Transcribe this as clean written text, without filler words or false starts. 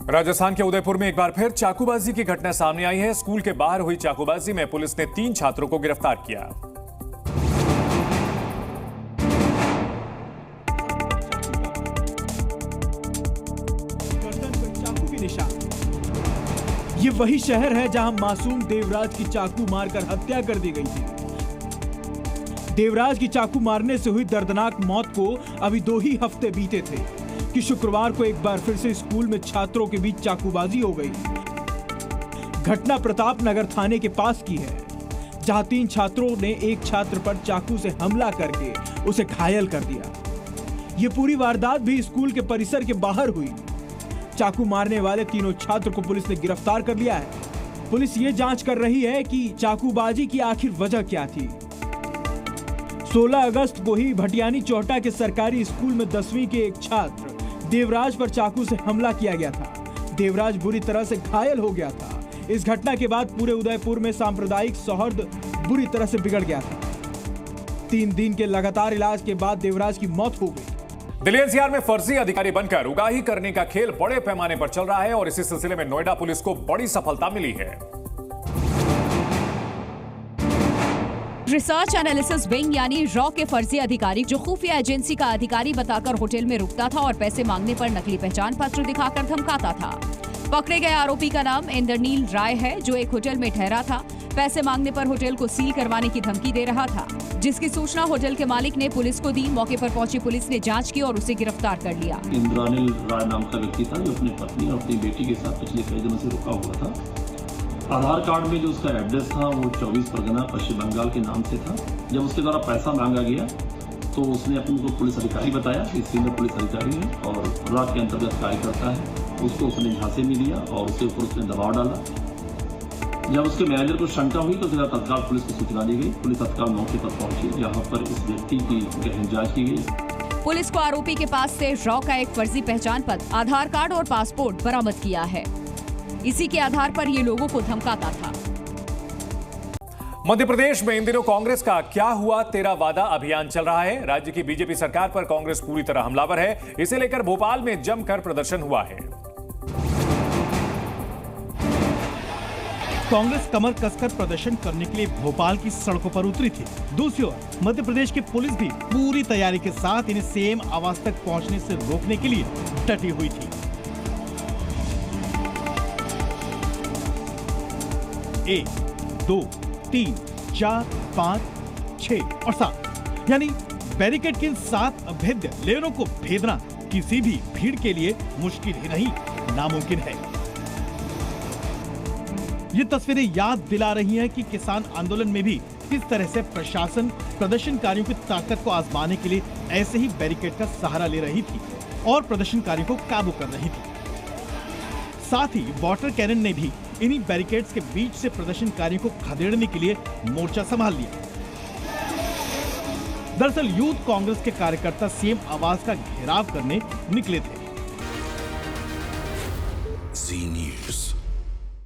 राजस्थान के उदयपुर में एक बार फिर चाकूबाजी की घटना सामने आई है। स्कूल के बाहर हुई चाकूबाजी में पुलिस ने 3 छात्रों को गिरफ्तार किया। चाकू के निशान। ये वही शहर है जहां मासूम देवराज की चाकू मारकर हत्या कर दी गई थी। देवराज की चाकू मारने से हुई दर्दनाक मौत को अभी 2 ही हफ्ते बीते थे कि शुक्रवार को एक बार फिर से स्कूल में छात्रों के बीच चाकूबाजी हो गई। घटना प्रताप नगर थाने के पास की है, जहां 3 छात्रों ने एक छात्र पर चाकू से हमला करके उसे घायल कर दिया। यह पूरी वारदात भी स्कूल के परिसर के बाहर हुई। चाकू मारने वाले तीनों छात्र को पुलिस ने गिरफ्तार कर लिया है। पुलिस ये जांच कर रही है कि चाकूबाजी की आखिर वजह क्या थी। 16 अगस्त को ही भटियानी चौहटा के सरकारी स्कूल में 10वीं के एक छात्र देवराज पर चाकू से हमला किया गया था। देवराज बुरी तरह से घायल हो गया था। इस घटना के बाद पूरे उदयपुर में सांप्रदायिक सौहार्द बुरी तरह से बिगड़ गया था। 3 दिन के लगातार इलाज के बाद देवराज की मौत हो गई। दिल्ली एनसीआर में फर्जी अधिकारी बनकर उगाही करने का खेल बड़े पैमाने पर चल रहा है और इसी सिलसिले में नोएडा पुलिस को बड़ी सफलता मिली है। रिसर्च एनालिसिस विंग यानी रॉ के फर्जी अधिकारी जो खुफिया एजेंसी का अधिकारी बताकर होटल में रुकता था और पैसे मांगने पर नकली पहचान पत्र दिखाकर धमकाता था। पकड़े गए आरोपी का नाम इंद्रनील राय है, जो एक होटल में ठहरा था। पैसे मांगने पर होटल को सील करवाने की धमकी दे रहा था, जिसकी सूचना होटल के मालिक ने पुलिस को दी। मौके पर पहुंची पुलिस ने जांच की और उसे गिरफ्तार कर लिया। इंद्रनील राय नाम का व्यक्ति था जो अपनी पत्नी और अपनी बेटी के साथ पिछले कई दिनों से रुका हुआ था। आधार कार्ड में जो उसका एड्रेस था वो 24 परगना पश्चिम बंगाल के नाम से था। जब उसके द्वारा पैसा मांगा गया तो उसने अपने को पुलिस अधिकारी बताया कि सीनियर पुलिस अधिकारी है और रॉ के अंतर्गत कार्य करता है। उसको उसने झांसे में लिया और उसके ऊपर उसने दबाव डाला। जब उसके मैनेजर को शंका हुई तो फिर तत्काल पुलिस को सूचना दी गई। पुलिस तत्काल मौके पर पहुंची, जहाँ पर इस व्यक्ति की गहन जाँच की गई। पुलिस को आरोपी के पास से रॉ का एक फर्जी पहचान पत्र, आधार कार्ड और पासपोर्ट बरामद किया है। इसी के आधार पर ये लोगों को धमकाता था। मध्य प्रदेश में इन दिनों कांग्रेस का क्या हुआ तेरा वादा अभियान चल रहा है। राज्य की बीजेपी सरकार पर कांग्रेस पूरी तरह हमलावर है। इसे लेकर भोपाल में जमकर प्रदर्शन हुआ है। कांग्रेस कमर कसकर प्रदर्शन करने के लिए भोपाल की सड़कों पर उतरी थी। दूसरी ओर मध्य प्रदेश की पुलिस भी पूरी तैयारी के साथ इन्हें सीएम आवास तक पहुंचने से रोकने के लिए डटी हुई थी। 1, 2, 3, 4, 5, 6 और 7 यानी बैरिकेड के 7 अभेद्य लेनों को भेदना किसी भी भीड़ के लिए मुश्किल ही नहीं, नामुमकिन है। ये तस्वीरें याद दिला रही हैं कि किसान आंदोलन में भी किस तरह से प्रशासन प्रदर्शनकारियों की ताकत को आजमाने के लिए ऐसे ही बैरिकेड का सहारा ले रही थी और प्रदर्शनकारियों को काबू कर रही थी। साथ ही वाटर कैनन ने भी इन्हीं बैरिकेड्स के बीच से प्रदर्शनकारियों को खदेड़ने के लिए मोर्चा संभाल लिया। दरअसल यूथ कांग्रेस के कार्यकर्ता सीएम आवास का घेराव करने निकले थे।